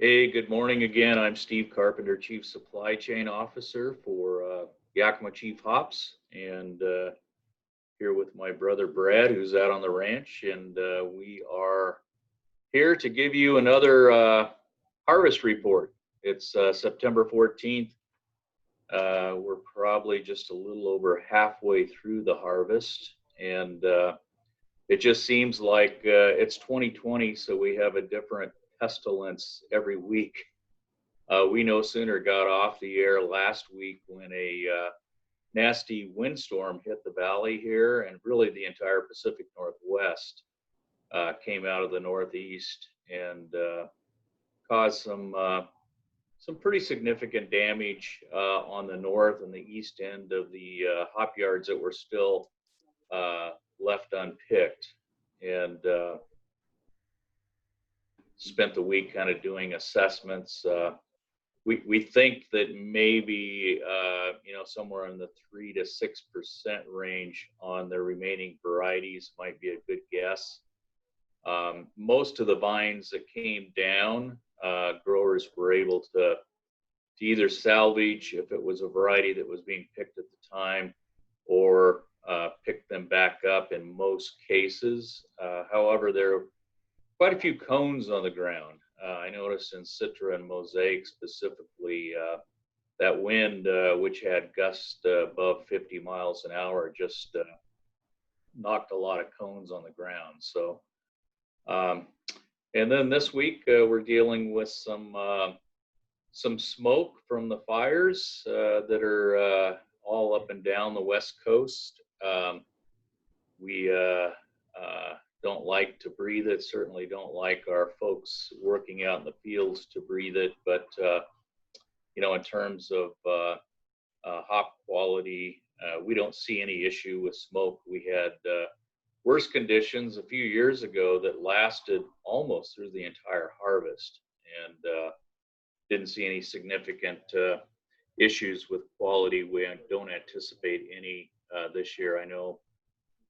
Hey, good morning again. I'm Steve Carpenter, Chief Supply Chain Officer for Yakima Chief Hops, and here with my brother Brad, who's out on the ranch, and we are here to give you another harvest report. It's September 14th. We're probably just a little over halfway through the harvest, and it just seems like it's 2020, so we have a different pestilence every week. We no sooner got off the air last week when a nasty windstorm hit the valley here, and really the entire Pacific Northwest came out of the Northeast and caused some pretty significant damage on the north and the east end of the hop yards that were still left unpicked. And spent the week kind of doing assessments. We think that maybe somewhere in the 3 to 6% range on the remaining varieties might be a good guess. Most of the vines that came down, growers were able to either salvage if it was a variety that was being picked at the time, or pick them back up in most cases. However, there are quite a few cones on the ground. I noticed in Citra and Mosaic specifically, that wind, which had gusts above 50 miles an hour, just knocked a lot of cones on the ground. So, and then this week we're dealing with some smoke from the fires that are all up and down the West Coast. We don't like to breathe it, certainly don't like our folks working out in the fields to breathe it, but in terms of hop quality, we don't see any issue with smoke. We had worse conditions a few years ago that lasted almost through the entire harvest, and didn't see any significant issues with quality. We don't anticipate any this year. I know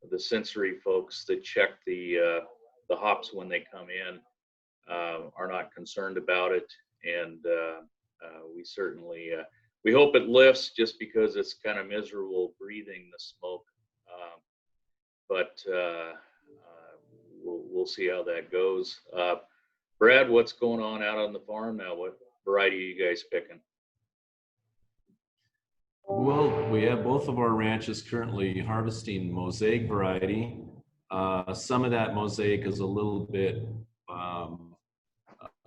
the sensory folks that check the hops when they come in are not concerned about it, and we certainly we hope it lifts, just because it's kind of miserable breathing the smoke, but we'll see how that goes. Brad, what's going on out on the farm now? What variety are you guys picking? Well, we have both of our ranches currently harvesting Mosaic variety. Some of that Mosaic is a little bit,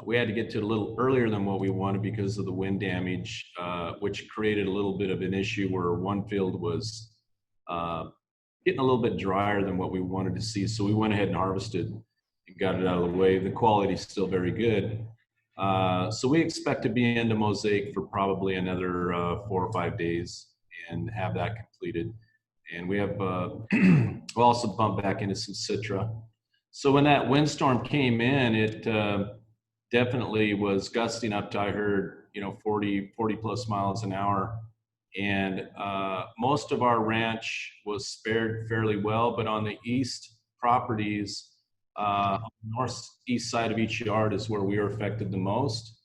we had to get to it a little earlier than what we wanted because of the wind damage, which created a little bit of an issue where one field was getting a little bit drier than what we wanted to see. So we went ahead and harvested and got it out of the way. The quality is still very good. So we expect to be into Mosaic for probably another 4 or 5 days and have that completed. And we have, we'll also bump back into some Citra. So when that windstorm came in, it definitely was gusting up to, I heard, 40 plus miles an hour. And most of our ranch was spared fairly well, but on the east properties, northeast side of each yard is where we are affected the most.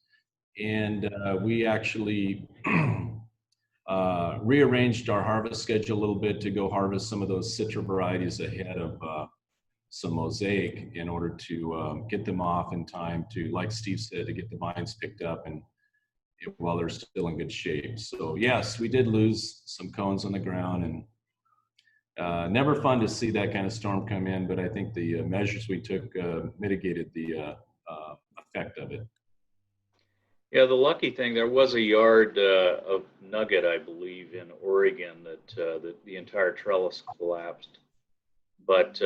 And we actually rearranged our harvest schedule a little bit to go harvest some of those Citra varieties ahead of some Mosaic, in order to get them off in time to, like Steve said, to get the vines picked up and while they're still in good shape. So yes, we did lose some cones on the ground, and never fun to see that kind of storm come in, but I think the measures we took mitigated the effect of it. Yeah, the lucky thing, there was a yard of nugget, I believe, in Oregon that the entire trellis collapsed. But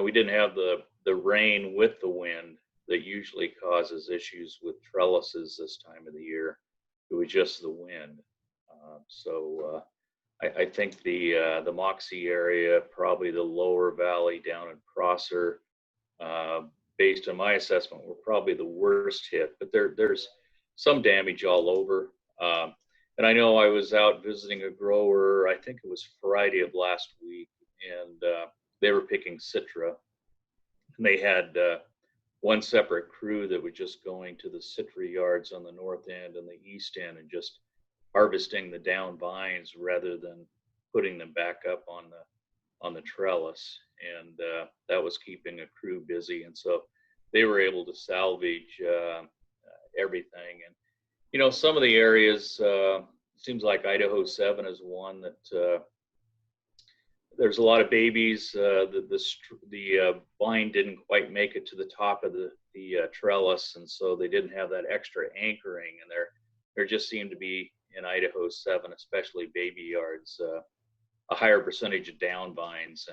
we didn't have the rain with the wind that usually causes issues with trellises this time of the year. It was just the wind. So I think the Moxie area, probably the lower valley down in Prosser, based on my assessment, were probably the worst hit. But there's some damage all over. And I know I was out visiting a grower, I think it was Friday of last week, and they were picking Citra. And they had one separate crew that was just going to the citra yards on the north end and the east end and just harvesting the down vines rather than putting them back up on the trellis, and that was keeping a crew busy. And so they were able to salvage everything. And some of the areas, seems like Idaho 7 is one that there's a lot of babies. The vine didn't quite make it to the top of the trellis, and so they didn't have that extra anchoring. And there just seemed to be in Idaho 7, especially baby yards, a higher percentage of down vines,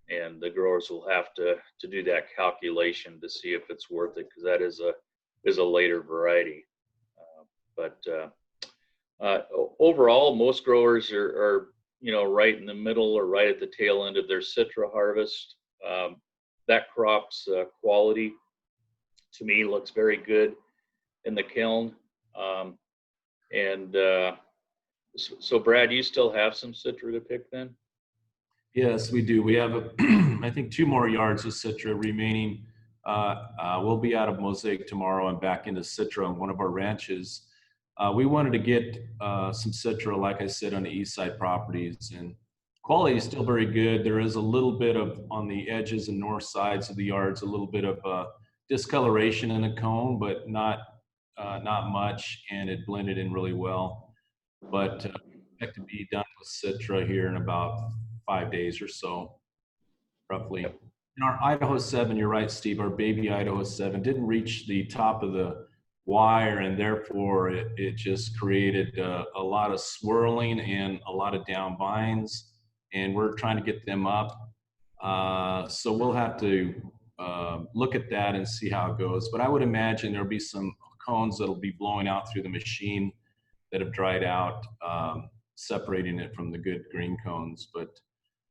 and the growers will have to do that calculation to see if it's worth it, because that is a later variety. But overall, most growers are right in the middle or right at the tail end of their citra harvest. That crop's quality to me looks very good in the kiln. So Brad, you still have some citra to pick then? Yes, we do. We have, I think, 2 more yards of citra remaining. We'll be out of mosaic tomorrow and back into citra on one of our ranches. We wanted to get some citra, like I said, on the east side properties, and quality is still very good. There is a little bit of, on the edges and north sides of the yards, a little bit of discoloration in the cone, but not much, and it blended in really well. But expect to be done with citra here in about 5 days or so, roughly. In our Idaho 7, you're right, Steve, our baby Idaho 7 didn't reach the top of the wire, and therefore it just created a lot of swirling and a lot of down vines, and we're trying to get them up. So we'll have to look at that and see how it goes. But I would imagine there'll be some cones that'll be blowing out through the machine that have dried out, separating it from the good green cones. But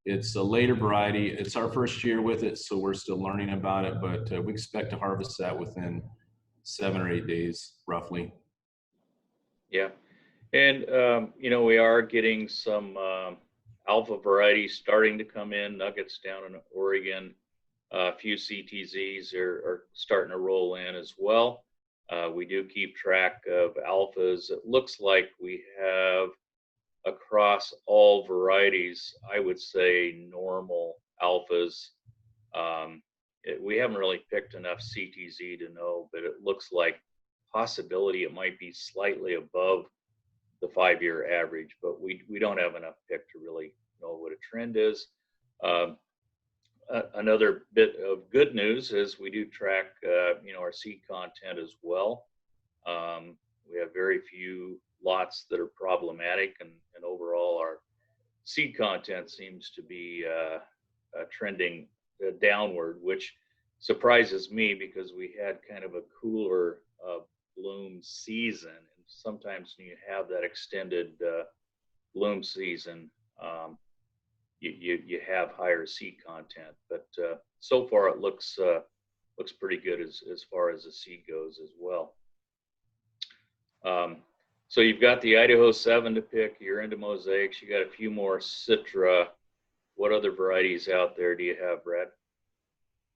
it's a later variety. It's our first year with it, so we're still learning about it, but we expect to harvest that within 7 or 8 days, roughly. Yeah. And, we are getting some alpha varieties starting to come in. Nuggets down in Oregon, a few CTZs are starting to roll in as well. We do keep track of alphas. It looks like we have, across all varieties, I would say normal alphas. We haven't really picked enough CTZ to know, but it looks like possibility it might be slightly above the 5-year average, but we don't have enough pick to really know what a trend is. Another bit of good news is we do track, our seed content as well. We have very few lots that are problematic, and overall our seed content seems to be trending downward, which surprises me because we had kind of a cooler bloom season, and sometimes when you have that extended bloom season, you have higher seed content. But so far it looks pretty good as far as the seed goes as well. So you've got the Idaho 7 to pick. You're into mosaics. You got a few more citra. What other varieties out there do you have, Brad?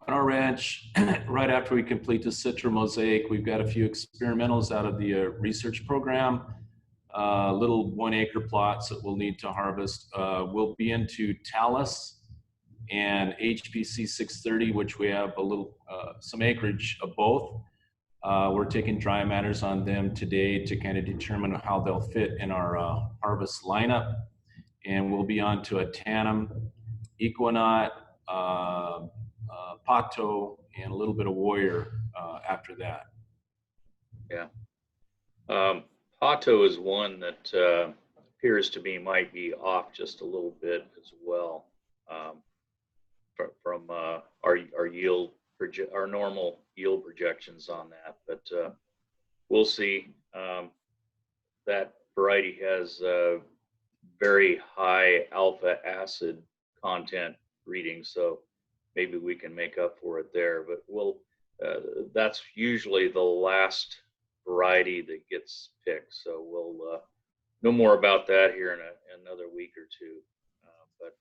On our ranch, right after we complete the citra mosaic, we've got a few experimentals out of the research program, little 1-acre plots that we'll need to harvest. We'll be into Talus and HPC 630, which we have a little, some acreage of both. We're taking dry matters on them today to kind of determine how they'll fit in our harvest lineup. And we'll be on to a Tandem, Equinaut, Pato, and a little bit of Warrior after that. Yeah. Pato is one that appears to me might be off just a little bit as well from our yield, our normal yield projections on that. But we'll see. That variety has very high alpha acid content readings, so maybe we can make up for it there. But that's usually the last variety that gets picked, so we'll know more about that here in another week or two. But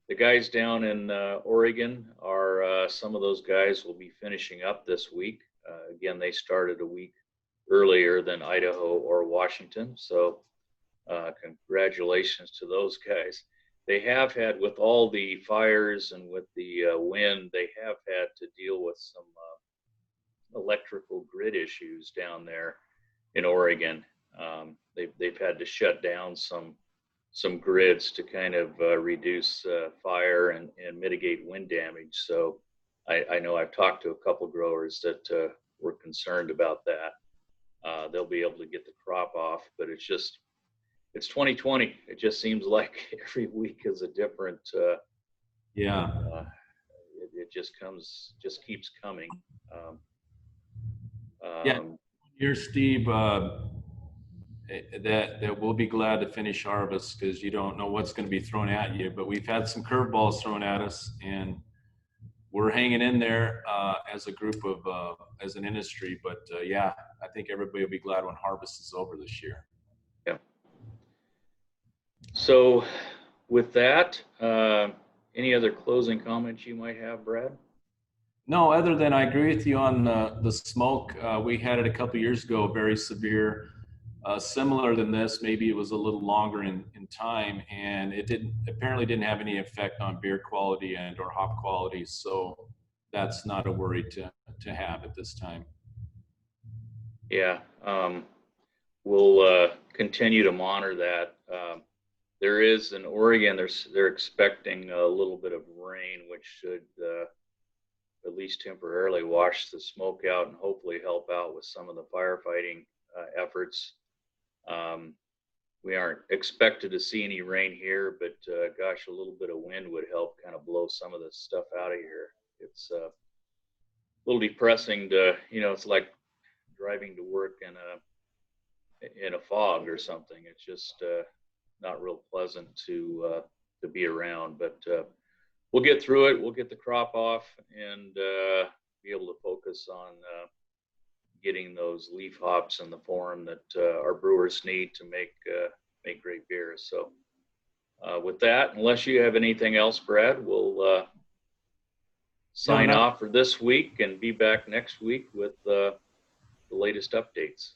The guys down in Oregon are some of those guys will be finishing up this week. Again, they started a week earlier than Idaho or Washington, so congratulations to those guys. They have had, with all the fires and with the wind, they have had to deal with some electrical grid issues down there in Oregon. They've had to shut down some grids to kind of reduce fire and mitigate wind damage. So I know I've talked to a couple growers that were concerned about that. They'll be able to get the crop off, but it's 2020. It just seems like every week is a different. Yeah. It just keeps coming. Yeah. Here, Steve, that we'll be glad to finish harvest because you don't know what's going to be thrown at you. But we've had some curveballs thrown at us, and we're hanging in there as a group of as an industry. But yeah, I think everybody will be glad when harvest is over this year. Yeah. So, with that, any other closing comments you might have, Brad? No, other than I agree with you on the smoke. We had it a couple years ago, very severe. Similar than this, maybe it was a little longer in time, and it apparently didn't have any effect on beer quality and or hop quality. So that's not a worry to have at this time. Yeah, we'll continue to monitor that. There is in Oregon, they're expecting a little bit of rain, which should at least temporarily wash the smoke out and hopefully help out with some of the firefighting efforts. We aren't expected to see any rain here, but gosh, a little bit of wind would help kind of blow some of this stuff out of here. It's a little depressing to, it's like driving to work in a fog or something. It's just not real pleasant to be around, but we'll get through it. We'll get the crop off and be able to focus on getting those leaf hops in the form that our brewers need to make great beers. So with that, unless you have anything else, Brad, we'll sign off for this week and be back next week with the latest updates.